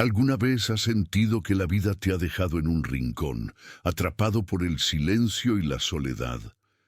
¿Alguna vez has sentido que la vida te ha dejado en un rincón, atrapado por el silencio y la soledad?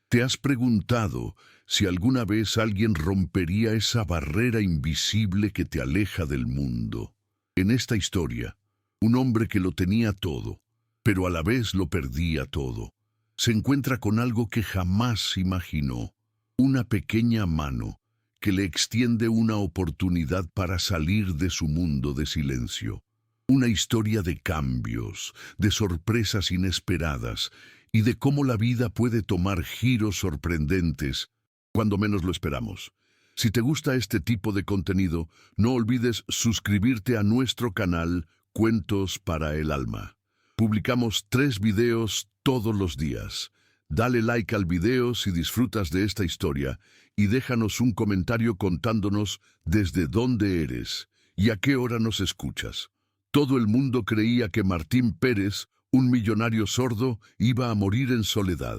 ¿Te has preguntado si alguna vez alguien rompería esa barrera invisible que te aleja del mundo? En esta historia, un hombre que lo tenía todo, pero a la vez lo perdía todo, se encuentra con algo que jamás imaginó, una pequeña mano que le extiende una oportunidad para salir de su mundo de silencio. Una historia de cambios, de sorpresas inesperadas y de cómo la vida puede tomar giros sorprendentes cuando menos lo esperamos. Si te gusta este tipo de contenido, no olvides suscribirte a nuestro canal Cuentos para el Alma. Publicamos 3 videos todos los días. Dale like al video si disfrutas de esta historia y déjanos un comentario contándonos desde dónde eres y a qué hora nos escuchas. Todo el mundo creía que Martín Pérez, un millonario sordo, iba a morir en soledad.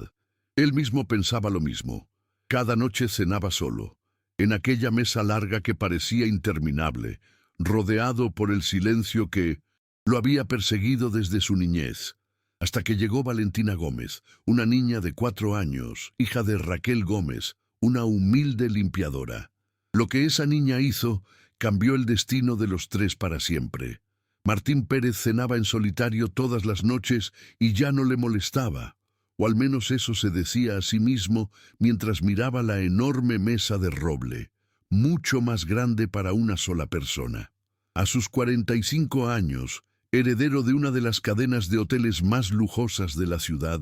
Él mismo pensaba lo mismo. Cada noche cenaba solo, en aquella mesa larga que parecía interminable, rodeado por el silencio que lo había perseguido desde su niñez. Hasta que llegó Valentina Gómez, una niña de 4 años, hija de Raquel Gómez, una humilde limpiadora. Lo que esa niña hizo cambió el destino de los 3 para siempre. Martín Pérez cenaba en solitario todas las noches y ya no le molestaba, o al menos eso se decía a sí mismo mientras miraba la enorme mesa de roble, mucho más grande para una sola persona. A sus 45 años, heredero de una de las cadenas de hoteles más lujosas de la ciudad,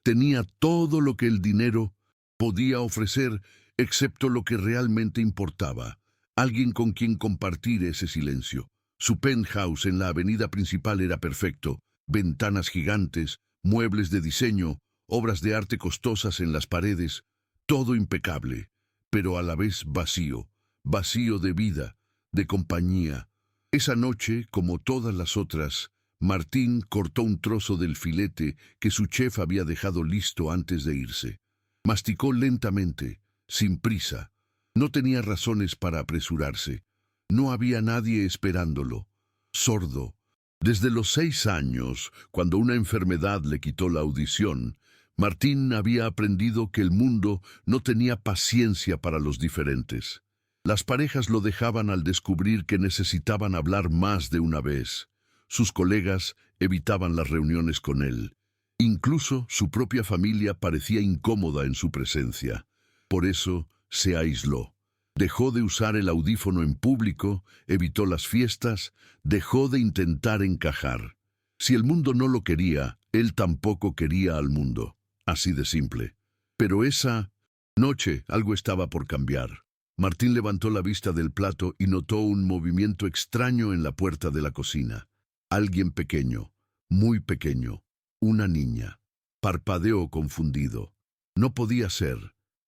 tenía todo lo que el dinero podía ofrecer, excepto lo que realmente importaba, alguien con quien compartir ese silencio. Su penthouse en la avenida principal era perfecto, ventanas gigantes, muebles de diseño, obras de arte costosas en las paredes, todo impecable, pero a la vez vacío, vacío de vida, de compañía. Esa noche, como todas las otras, Martín cortó un trozo del filete que su chef había dejado listo antes de irse. Masticó lentamente, sin prisa. No tenía razones para apresurarse. No había nadie esperándolo. Sordo. Desde los 6 años, cuando una enfermedad le quitó la audición, Martín había aprendido que el mundo no tenía paciencia para los diferentes. Las parejas lo dejaban al descubrir que necesitaban hablar más de una vez. Sus colegas evitaban las reuniones con él. Incluso su propia familia parecía incómoda en su presencia. Por eso se aisló. Dejó de usar el audífono en público, evitó las fiestas, dejó de intentar encajar. Si el mundo no lo quería, él tampoco quería al mundo. Así de simple. Pero esa noche algo estaba por cambiar. Martín levantó la vista del plato y notó un movimiento extraño en la puerta de la cocina. Alguien pequeño, muy pequeño, una niña. Parpadeó confundido. No podía ser.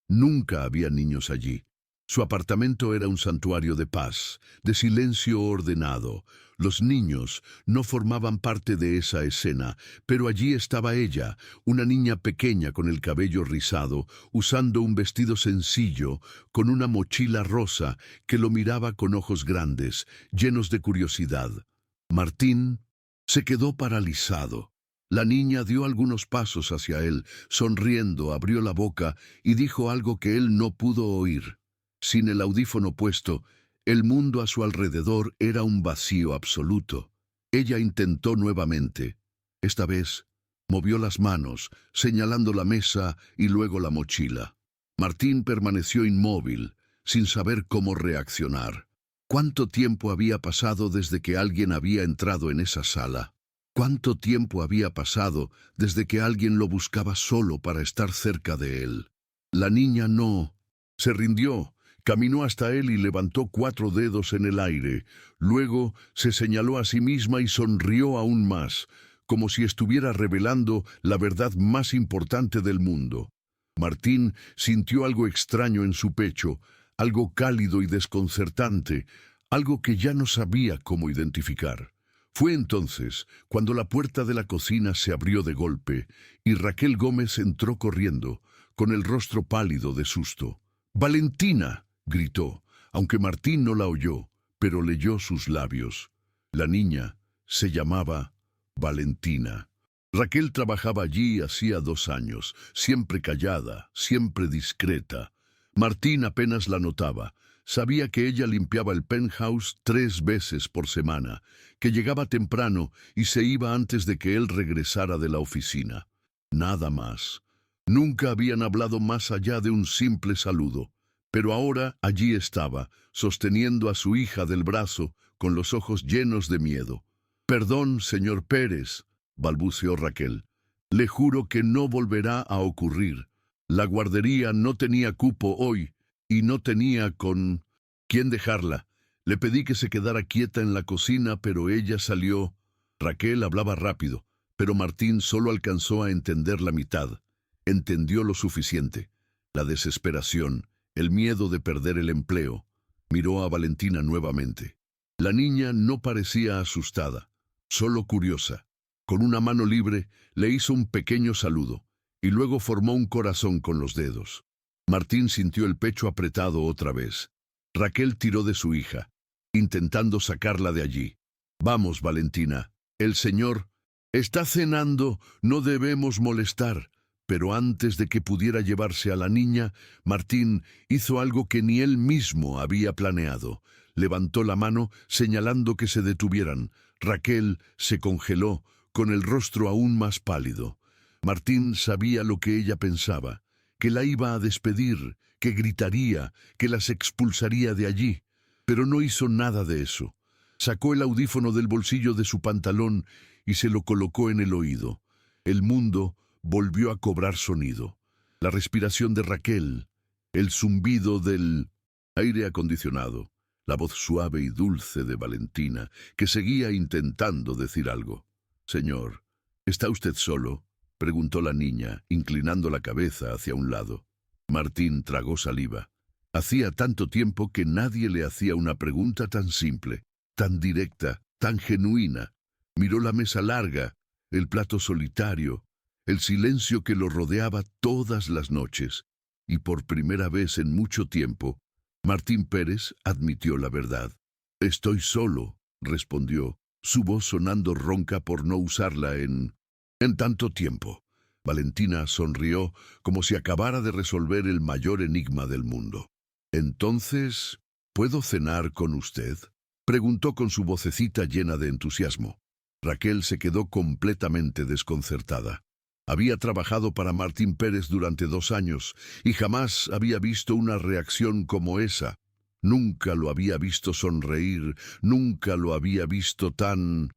Nunca había niños allí. Su apartamento era un santuario de paz, de silencio ordenado. Los niños no formaban parte de esa escena, pero allí estaba ella, una niña pequeña con el cabello rizado, usando un vestido sencillo, con una mochila rosa que lo miraba con ojos grandes, llenos de curiosidad. Martín se quedó paralizado. La niña dio algunos pasos hacia él, sonriendo, abrió la boca y dijo algo que él no pudo oír. Sin el audífono puesto, el mundo a su alrededor era un vacío absoluto. Ella intentó nuevamente. Esta vez, movió las manos, señalando la mesa y luego la mochila. Martín permaneció inmóvil, sin saber cómo reaccionar. ¿Cuánto tiempo había pasado desde que alguien había entrado en esa sala? ¿Cuánto tiempo había pasado desde que alguien lo buscaba solo para estar cerca de él? La niña no se rindió. Caminó hasta él y levantó 4 dedos en el aire. Luego se señaló a sí misma y sonrió aún más, como si estuviera revelando la verdad más importante del mundo. Martín sintió algo extraño en su pecho, algo cálido y desconcertante, algo que ya no sabía cómo identificar. Fue entonces cuando la puerta de la cocina se abrió de golpe y Raquel Gómez entró corriendo, con el rostro pálido de susto. «¡Valentina!», gritó, aunque Martín no la oyó, pero leyó sus labios. La niña Se llamaba Valentina. Raquel trabajaba allí hacía 2 años, siempre callada, siempre discreta. Martín apenas la notaba. Sabía que ella limpiaba el penthouse 3 veces por semana, que llegaba temprano y se iba antes de que él regresara de la oficina. Nada más. Nunca habían hablado más allá de un simple saludo. Pero ahora allí estaba, sosteniendo a su hija del brazo, con los ojos llenos de miedo. «Perdón, señor Pérez», balbuceó Raquel. «Le juro que no volverá a ocurrir. La guardería no tenía cupo hoy, y no tenía con quién dejarla. Le pedí que se quedara quieta en la cocina, pero ella salió». Raquel hablaba rápido, pero Martín solo alcanzó a entender la mitad. Entendió lo suficiente. La desesperación, el miedo de perder el empleo. Miró a Valentina nuevamente. La niña no parecía asustada, solo curiosa. Con una mano libre le hizo un pequeño saludo, y luego formó un corazón con los dedos. Martín sintió el pecho apretado otra vez. Raquel tiró de su hija, intentando sacarla de allí. «Vamos, Valentina, el señor está cenando, no debemos molestar». Pero antes de que pudiera llevarse a la niña, Martín hizo algo que ni él mismo había planeado. Levantó la mano, señalando que se detuvieran. Raquel se congeló, con el rostro aún más pálido. Martín sabía lo que ella pensaba, que la iba a despedir, que gritaría, que las expulsaría de allí. Pero no hizo nada de eso. Sacó el audífono del bolsillo de su pantalón y se lo colocó en el oído. El mundo volvió a cobrar sonido. La respiración de Raquel, el zumbido del aire acondicionado, la voz suave y dulce de Valentina, que seguía intentando decir algo. «Señor, ¿está usted solo?», preguntó la niña, inclinando la cabeza hacia un lado. Martín tragó saliva. Hacía tanto tiempo que nadie le hacía una pregunta tan simple, tan directa, tan genuina. Miró la mesa larga, el plato solitario, el silencio que lo rodeaba todas las noches, y por primera vez en mucho tiempo, Martín Pérez admitió la verdad. «Estoy solo», respondió, su voz sonando ronca por no usarla en tanto tiempo. Valentina sonrió como si acabara de resolver el mayor enigma del mundo. «Entonces, ¿puedo cenar con usted?», preguntó con su vocecita llena de entusiasmo. Raquel se quedó completamente desconcertada. Había trabajado para Martín Pérez durante 2 años y jamás había visto una reacción como esa. Nunca lo había visto sonreír, nunca lo había visto tan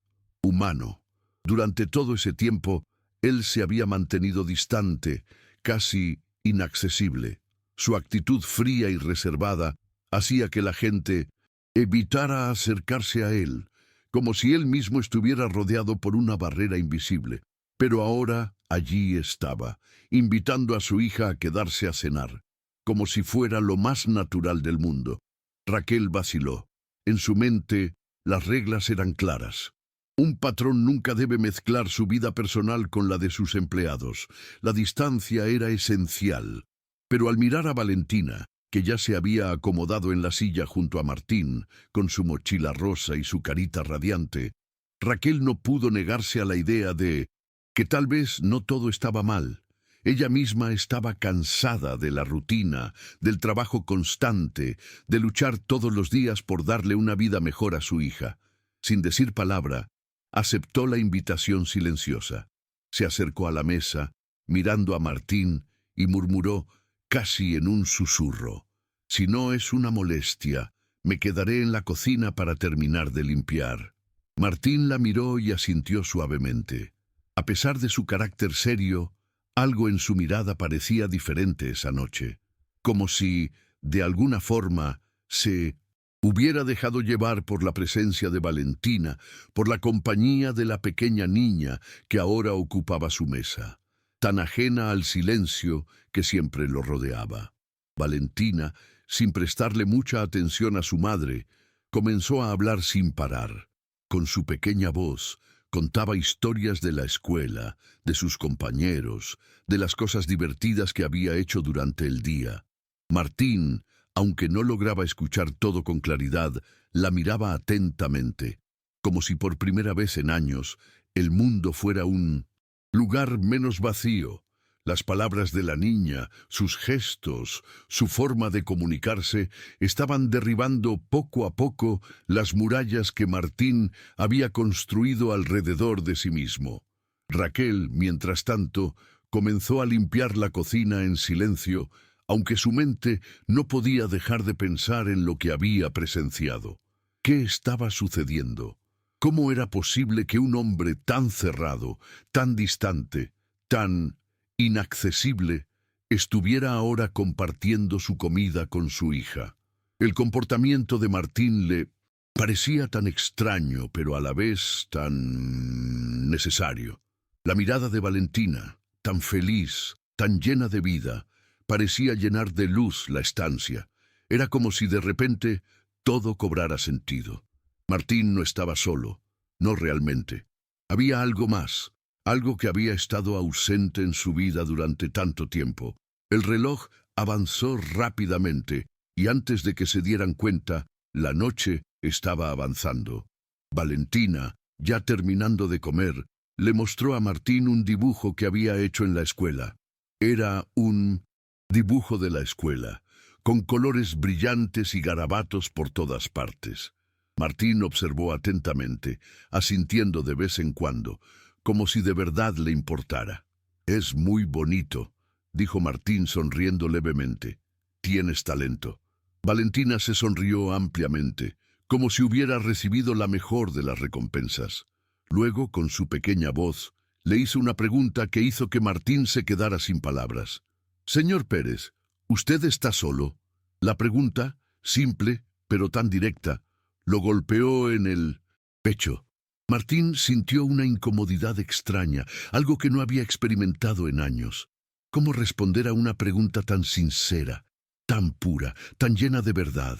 humano. Durante todo ese tiempo, él se había mantenido distante, casi inaccesible. Su actitud fría y reservada hacía que la gente evitara acercarse a él, como si él mismo estuviera rodeado por una barrera invisible. Pero ahora allí estaba, invitando a su hija a quedarse a cenar, como si fuera lo más natural del mundo. Raquel vaciló. En su mente, las reglas eran claras. Un patrón nunca debe mezclar su vida personal con la de sus empleados. La distancia era esencial. Pero al mirar a Valentina, que ya se había acomodado en la silla junto a Martín, con su mochila rosa y su carita radiante, Raquel no pudo negarse a la idea de que tal vez no todo estaba mal. Ella misma estaba cansada de la rutina, del trabajo constante, de luchar todos los días por darle una vida mejor a su hija. Sin decir palabra, aceptó la invitación silenciosa. Se acercó a la mesa, mirando a Martín, y murmuró, casi en un susurro: «Si no es una molestia, me quedaré en la cocina para terminar de limpiar». Martín la miró y asintió suavemente. A pesar de su carácter serio, algo en su mirada parecía diferente esa noche, como si, de alguna forma, se hubiera dejado llevar por la presencia de Valentina, por la compañía de la pequeña niña que ahora ocupaba su mesa, tan ajena al silencio que siempre lo rodeaba. Valentina, sin prestarle mucha atención a su madre, comenzó a hablar sin parar. Con su pequeña voz, contaba historias de la escuela, de sus compañeros, de las cosas divertidas que había hecho durante el día. Martín, aunque no lograba escuchar todo con claridad, la miraba atentamente. como si por primera vez en años el mundo fuera un lugar menos vacío. Las palabras de la niña, sus gestos, su forma de comunicarse, estaban derribando poco a poco las murallas que Martín había construido alrededor de sí mismo. Raquel, mientras tanto, comenzó a limpiar la cocina en silencio, aunque su mente no podía dejar de pensar en lo que había presenciado. ¿Qué estaba sucediendo? ¿Cómo era posible que un hombre tan cerrado, tan distante, tan inaccesible, estuviera ahora compartiendo su comida con su hija? El comportamiento de Martín le parecía tan extraño, pero a la vez tan necesario. La mirada de Valentina, tan feliz, tan llena de vida, parecía llenar de luz la estancia. Era como si de repente todo cobrara sentido. Martín no estaba solo, no realmente. Había algo más, algo que había estado ausente en su vida durante tanto tiempo. El reloj avanzó rápidamente y antes de que se dieran cuenta, la noche estaba avanzando. Valentina, ya terminando de comer, le mostró a Martín un dibujo que había hecho en la escuela. Era un dibujo de la escuela, con colores brillantes y garabatos por todas partes. Martín observó atentamente, asintiendo de vez en cuando, como si de verdad le importara. «Es muy bonito», dijo Martín sonriendo levemente. «Tienes talento». Valentina se sonrió ampliamente, como si hubiera recibido la mejor de las recompensas. Luego, con su pequeña voz, le hizo una pregunta que hizo que Martín se quedara sin palabras. «Señor Pérez, ¿usted está solo?» La pregunta, simple, pero tan directa, lo golpeó en el pecho. Martín sintió una incomodidad extraña, algo que no había experimentado en años. ¿Cómo responder a una pregunta tan sincera, tan pura, tan llena de verdad?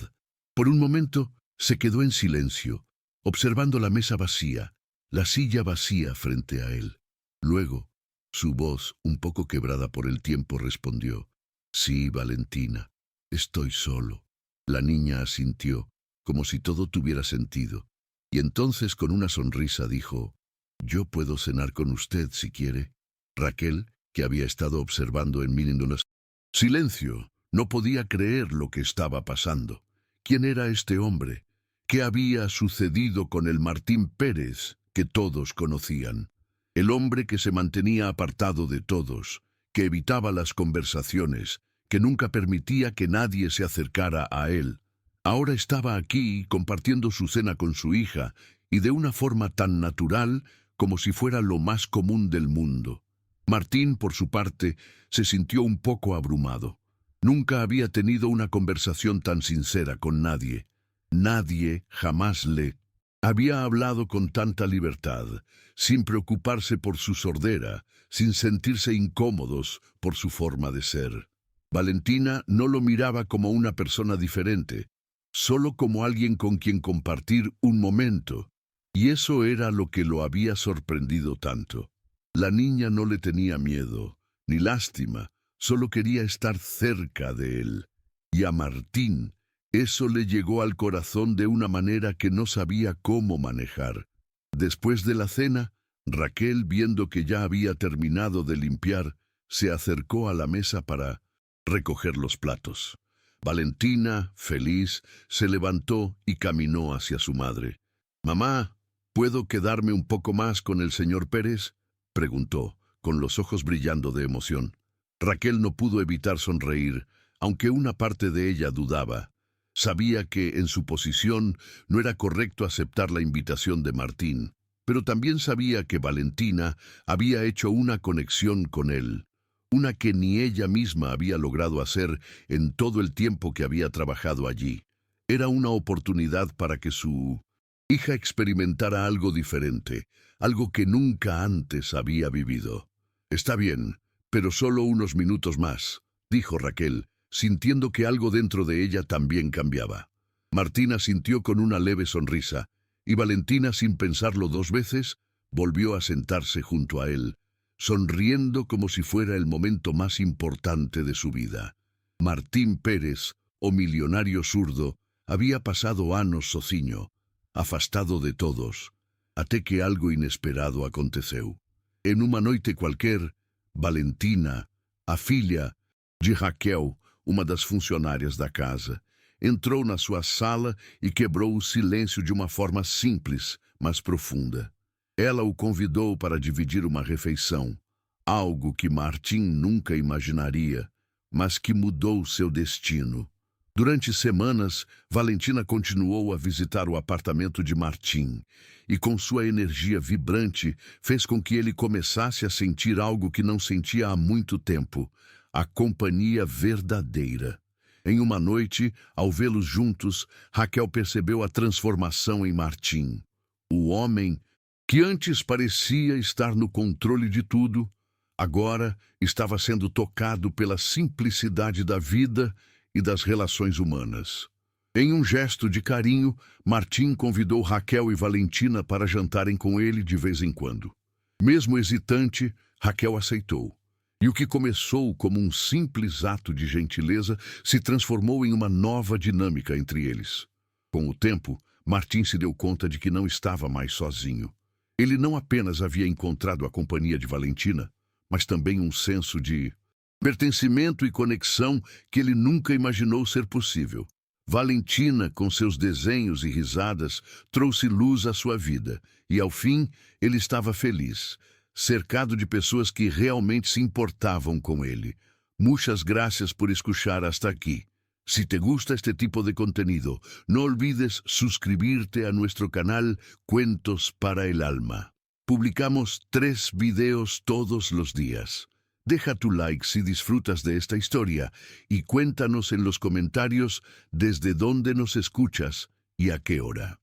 Por un momento se quedó en silencio, observando la mesa vacía, la silla vacía frente a él. Luego, su voz, un poco quebrada por el tiempo, respondió: «Sí, Valentina, estoy solo». La niña asintió, como si todo tuviera sentido, y entonces con una sonrisa dijo: «Yo puedo cenar con usted si quiere». Raquel, que había estado observando en mirándolas. Silencio. No podía creer lo que estaba pasando. ¿Quién era este hombre? ¿Qué había sucedido con el Martín Pérez que todos conocían? El hombre que se mantenía apartado de todos, que evitaba las conversaciones, que nunca permitía que nadie se acercara a él. Ahora estaba aquí compartiendo su cena con su hija, y de una forma tan natural como si fuera lo más común del mundo. Martín, por su parte, se sintió un poco abrumado. Nunca había tenido una conversación tan sincera con nadie. Nadie jamás le había hablado con tanta libertad, sin preocuparse por su sordera, sin sentirse incómodos por su forma de ser. Valentina no lo miraba como una persona diferente, solo como alguien con quien compartir un momento, y eso era lo que lo había sorprendido tanto. La niña no le tenía miedo, ni lástima, solo quería estar cerca de él. Y a Martín, eso le llegó al corazón de una manera que no sabía cómo manejar. Después de la cena, Raquel, viendo que ya había terminado de limpiar, se acercó a la mesa para recoger los platos. Valentina, feliz, se levantó y caminó hacia su madre. «Mamá, ¿puedo quedarme un poco más con el señor Pérez?», preguntó, con los ojos brillando de emoción. Raquel no pudo evitar sonreír, aunque una parte de ella dudaba. Sabía que en su posición no era correcto aceptar la invitación de Martín, pero también sabía que Valentina había hecho una conexión con él, una que ni ella misma había logrado hacer en todo el tiempo que había trabajado allí. Era una oportunidad para que su hija experimentara algo diferente, algo que nunca antes había vivido. «Está bien, pero solo unos minutos más», dijo Raquel, sintiendo que algo dentro de ella también cambiaba. Martina sintió con una leve sonrisa, y Valentina, sin pensarlo dos veces, volvió a sentarse junto a él, sonriendo como si fuera el momento más importante de su vida. Martín Pérez, o millonario zurdo, había pasado años sociño. afastado de todos, até que algo inesperado aconteceu. Em uma noite qualquer, Valentina, a filha de Raquel, uma das funcionárias da casa, entrou na sua sala e quebrou o silêncio de uma forma simples, mas profunda. Ela o convidou para dividir uma refeição, algo que Martim nunca imaginaria, mas que mudou seu destino. Durante semanas, Valentina continuou a visitar o apartamento de Martim, e com sua energia vibrante, fez com que ele começasse a sentir algo que não sentia há muito tempo: a companhia verdadeira. Em uma noite, ao vê-los juntos, Raquel percebeu a transformação em Martim. O homem, que antes parecia estar no controle de tudo, agora estava sendo tocado pela simplicidade da vida e das relações humanas. Em um gesto de carinho, Martim convidou Raquel e Valentina para jantarem com ele de vez em quando. Mesmo hesitante, Raquel aceitou. E o que começou como um simples ato de gentileza se transformou em uma nova dinâmica entre eles. Com o tempo, Martim se deu conta de que não estava mais sozinho. Ele não apenas havia encontrado a companhia de Valentina, mas também um senso de pertencimento e conexão que ele nunca imaginou ser possível. Valentina, com seus desenhos e risadas, trouxe luz à sua vida, e ao fim, ele estava feliz, cercado de pessoas que realmente se importavam com ele. Muchas gracias por escuchar hasta aquí. Si te gusta este tipo de contenido, no olvides suscribirte a nuestro canal Cuentos para el Alma. Publicamos 3 videos todos los días. Deja tu like si disfrutas de esta historia y cuéntanos en los comentarios desde dónde nos escuchas y a qué hora.